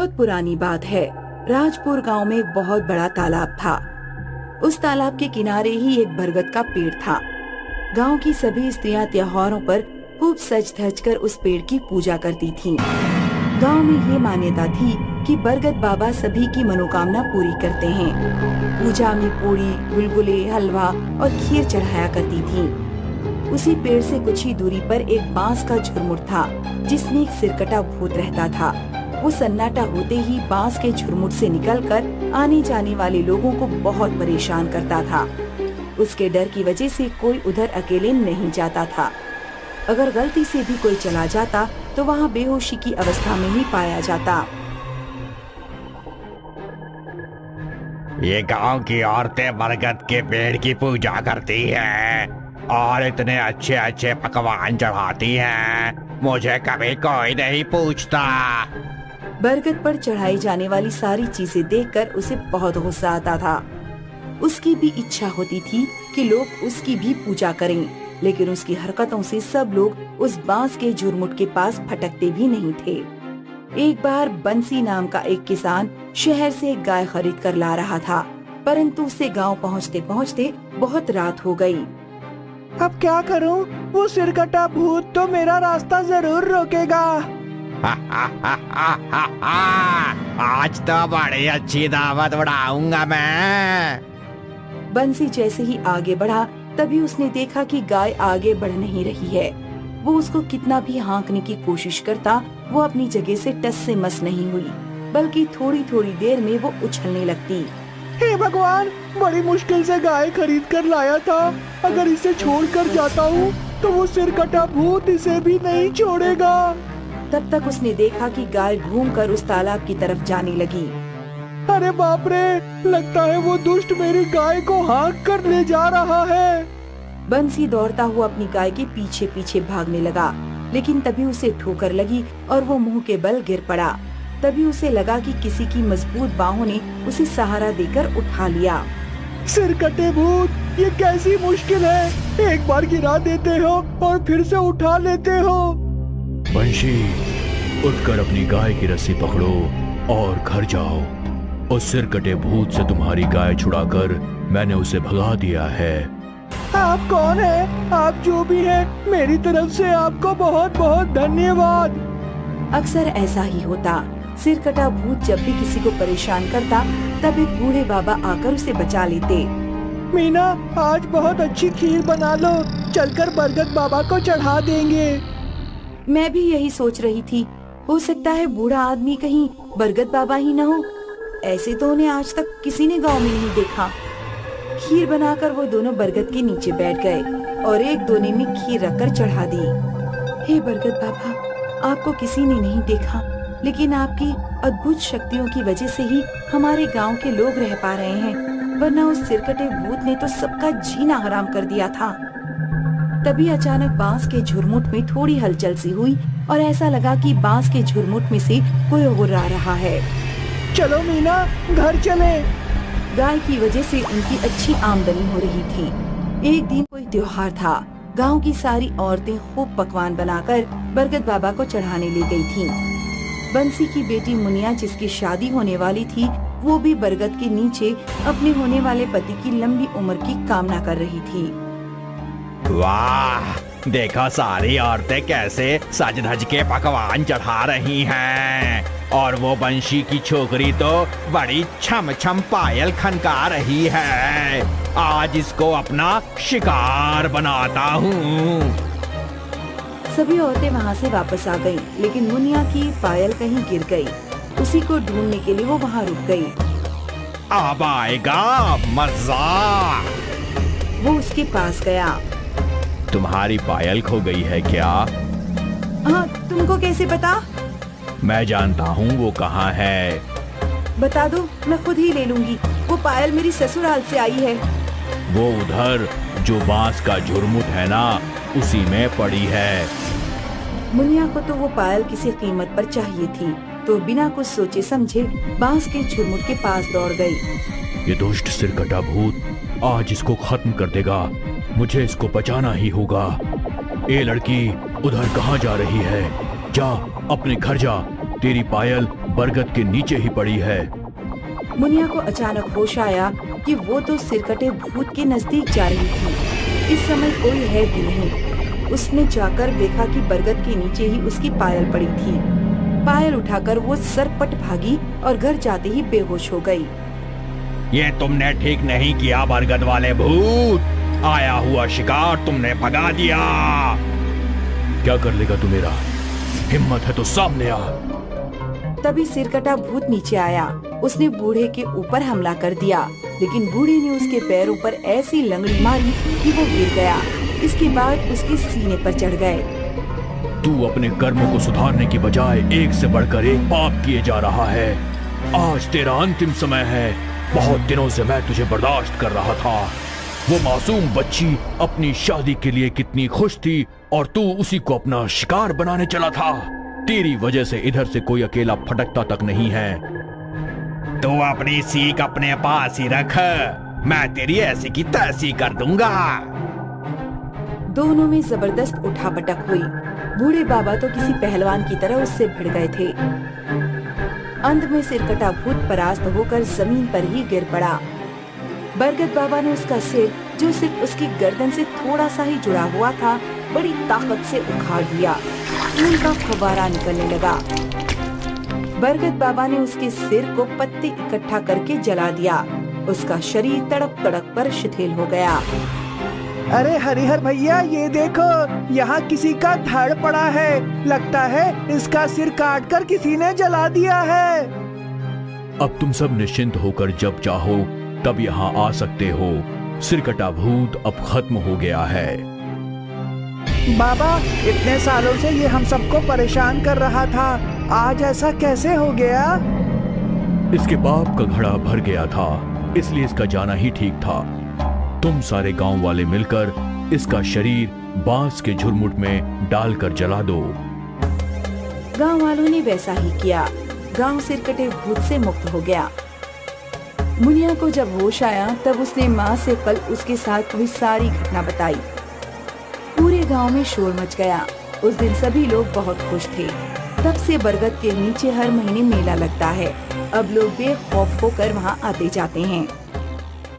बहुत पुरानी बात है। राजपुर गांव में एक बहुत बड़ा तालाब था। उस तालाब के किनारे ही एक बरगद का पेड़ था। गांव की सभी स्त्रियां त्योहारों पर खूब सज धज कर उस पेड़ की पूजा करती थीं। गांव में ये मान्यता थी कि बरगद बाबा सभी की मनोकामना पूरी करते हैं। पूजा में पूरी, गुलगुले, हलवा और खीर चढ़ाया करती थीं। उसी पेड़ से कुछ ही दूरी पर एक बांस का झुरमुट था, जिसमें एक सिरकटा भूत रहता था। वो सन्नाटा होते ही बांस के झुरमुट से निकलकर आने जाने वाले लोगों को बहुत परेशान करता था। उसके डर की वजह से कोई उधर अकेले नहीं जाता था। अगर गलती से भी कोई चला जाता तो वहाँ बेहोशी की अवस्था में ही पाया जाता। ये गांव की औरतें बरगद के पेड़ की पूजा करती हैं और इतने अच्छे अच्छे पकवान चढ़ाती हैं। मुझे कभी कोई नहीं पूछता। बरगद पर चढ़ाई जाने वाली सारी चीजें देखकर उसे बहुत गुस्सा आता था। उसकी भी इच्छा होती थी कि लोग उसकी भी पूजा करें, लेकिन उसकी हरकतों से सब लोग उस बांस के झुरमुट के पास भटकते भी नहीं थे। एक बार बंसी नाम का एक किसान शहर से एक गाय खरीद कर ला रहा था, परंतु उसे गांव पहुंचते पहुंचते बहुत रात हो गई। अब क्या करूं? वो सिरकटा भूत तो मेरा रास्ता जरूर रोकेगा। आज तो बड़ी अच्छी दावत उड़ाऊंगा मैं। बंसी जैसे ही आगे बढ़ा, तभी उसने देखा कि गाय आगे बढ़ नहीं रही है। वो उसको कितना भी हाँकने की कोशिश करता, वो अपनी जगह से टस से मस नहीं हुई, बल्कि थोड़ी थोड़ी देर में वो उछलने लगती। हे भगवान, बड़ी मुश्किल से गाय खरीद कर लाया था। अगर इसे छोड़कर जाता हूँ तो वो सिरकटा भूत इसे भी नहीं छोड़ेगा। तब तक उसने देखा कि गाय घूमकर उस तालाब की तरफ जाने लगी। अरे बाप रे, लगता है वो दुष्ट मेरी गाय को हाँक कर ले जा रहा है। बंसी दौड़ता हुआ अपनी गाय के पीछे पीछे भागने लगा, लेकिन तभी उसे ठोकर लगी और वो मुंह के बल गिर पड़ा। तभी उसे लगा कि किसी की मजबूत बाहों ने उसे सहारा देकर उठा लिया। सिरकटे भूत, ये कैसी मुश्किल है। एक बार गिरा देते हो और फिर से उठा लेते हो। बंशी, उठकर अपनी गाय की रस्सी पकड़ो और घर जाओ। उस सिरकटे भूत से तुम्हारी गाय छुड़ाकर मैंने उसे भगा दिया है। आप कौन है? आप जो भी हैं, मेरी तरफ से आपको बहुत बहुत धन्यवाद। अक्सर ऐसा ही होता। सिरकटा भूत जब भी किसी को परेशान करता, तब एक बूढ़े बाबा आकर उसे बचा लेते। मीना, आज बहुत अच्छी खीर बना लो, चलकर बरगद बाबा को चढ़ा देंगे। मैं भी यही सोच रही थी। हो सकता है बूढ़ा आदमी कहीं बरगद बाबा ही न हो। ऐसे तो उन्हें आज तक किसी ने गांव में नहीं देखा। खीर बनाकर वो दोनों बरगद के नीचे बैठ गए और एक दोने में खीर रखकर चढ़ा दी। हे बरगद बाबा, आपको किसी ने नहीं देखा, लेकिन आपकी अद्भुत शक्तियों की वजह से ही हमारे गांव के लोग रह पा रहे हैं, वरना उस सिरकटे भूत ने तो सबका जीना हराम कर दिया था। तभी अचानक बांस के झुरमुट में थोड़ी हलचल सी हुई और ऐसा लगा कि बांस के झुरमुट में से कोई गुर्रा रहा है। चलो मीना, घर चले। गाय की वजह से उनकी अच्छी आमदनी हो रही थी। एक दिन कोई त्योहार था। गांव की सारी औरतें खूब पकवान बनाकर बरगद बाबा को चढ़ाने ले गई थीं। बंसी की बेटी मुनिया, जिसकी शादी होने वाली थी, वो भी बरगद के नीचे अपने होने वाले पति की लंबी उम्र की कामना कर रही थी। वाह, देखो सारी औरतें कैसे सज धज के पकवान चढ़ा रही हैं। और वो बंशी की छोकरी तो बड़ी छम छम पायल खनका रही है। आज इसको अपना शिकार बनाता हूँ। सभी औरतें वहाँ से वापस आ गईं, लेकिन मुनिया की पायल कहीं गिर गई। उसी को ढूंढने के लिए वो वहाँ रुक गई। अब आएगा मजा। वो उसके पास गया। तुम्हारी पायल खो गई है क्या? हाँ, तुमको कैसे पता? मैं जानता हूँ वो कहाँ है। बता दो, मैं खुद ही ले लूंगी। वो पायल मेरी ससुराल से आई है। वो उधर जो बांस का झुरमुट है ना, उसी में पड़ी है। मुनिया को तो वो पायल किसी कीमत पर चाहिए थी, तो बिना कुछ सोचे समझे बांस के झुरमुट के पास दौड़ गई। ये दुष्ट सिरकटा भूत आज इसको खत्म कर देगा। मुझे इसको बचाना ही होगा। ए लड़की, उधर कहाँ जा रही है? जा, अपने घर जा। तेरी पायल बरगद के नीचे ही पड़ी है। मुनिया को अचानक होश आया कि वो तो सिरकटे भूत के नजदीक जा रही थी। इस समय कोई है भी नहीं। उसने जाकर देखा कि बरगद के नीचे ही उसकी पायल पड़ी थी। पायल उठाकर वो सरपट भागी और घर जाते ही बेहोश हो गई। ये तुमने ठीक नहीं किया बरगद वाले भूत। आया हुआ शिकार तुमने भगा दिया। क्या कर लेगा तू मेरा? हिम्मत है तो सामने आ। तभी सिरकटा भूत नीचे आया। उसने बूढ़े के ऊपर हमला कर दिया, लेकिन बूढ़े ने उसके पैरों पर ऐसी लंगड़ी मारी कि वो गिर गया। इसके बाद उसके सीने पर चढ़ गए। तू अपने कर्मों को सुधारने की बजाय एक से बढ़कर एक पाप किए जा रहा है। आज तेरा अंतिम समय है। बहुत दिनों से मैं तुझे बर्दाश्त कर रहा था। वो मासूम बच्ची अपनी शादी के लिए कितनी खुश थी और तू उसी को अपना शिकार बनाने चला था। तेरी वजह से इधर से कोई अकेला फटकता तक नहीं है। तू अपनी सीख अपने पास ही रख। मैं तेरी ऐसी की तैसी कर दूंगा। दोनों में जबरदस्त उठापटक हुई। बूढ़े बाबा तो किसी पहलवान की तरह उससे भिड़ गए थे। अंत में सिरकटा भूत परास्त होकर जमीन पर ही गिर पड़ा। बरगद बाबा ने उसका सिर, जो सिर्फ उसकी गर्दन से थोड़ा सा ही जुड़ा हुआ था, बड़ी ताकत से उखाड़ दिया। खून का फव्वारा निकलने लगा। बरगद बाबा ने उसके सिर को पत्ते इकट्ठा करके जला दिया। उसका शरीर तड़प तड़प कर शिथिल हो गया। अरे हरिहर भैया, ये देखो, यहाँ किसी का धड़ पड़ा है। लगता है इसका सिर काटकर किसी ने जला दिया है। अब तुम सब निश्चिंत होकर जब चाहो तब यहाँ आ सकते हो। सिरकटा भूत अब खत्म हो गया है। बाबा, इतने सालों से ये हम सबको परेशान कर रहा था, आज ऐसा कैसे हो गया? इसके पाप का घड़ा भर गया था, इसलिए इसका जाना ही ठीक था। तुम सारे गांव वाले मिलकर इसका शरीर बांस के झुरमुट में डालकर जला दो। गांव वालों ने वैसा ही किया। गांव सिरकटे भूत से मुक्त हो गया। मुनिया को जब होश आया तब उसने माँ से कल उसके साथ हुई सारी घटना बताई। पूरे गांव में शोर मच गया। उस दिन सभी लोग बहुत खुश थे। तब से बरगद के नीचे हर महीने मेला लगता है। अब लोग बेखौफ होकर वहाँ आते जाते हैं।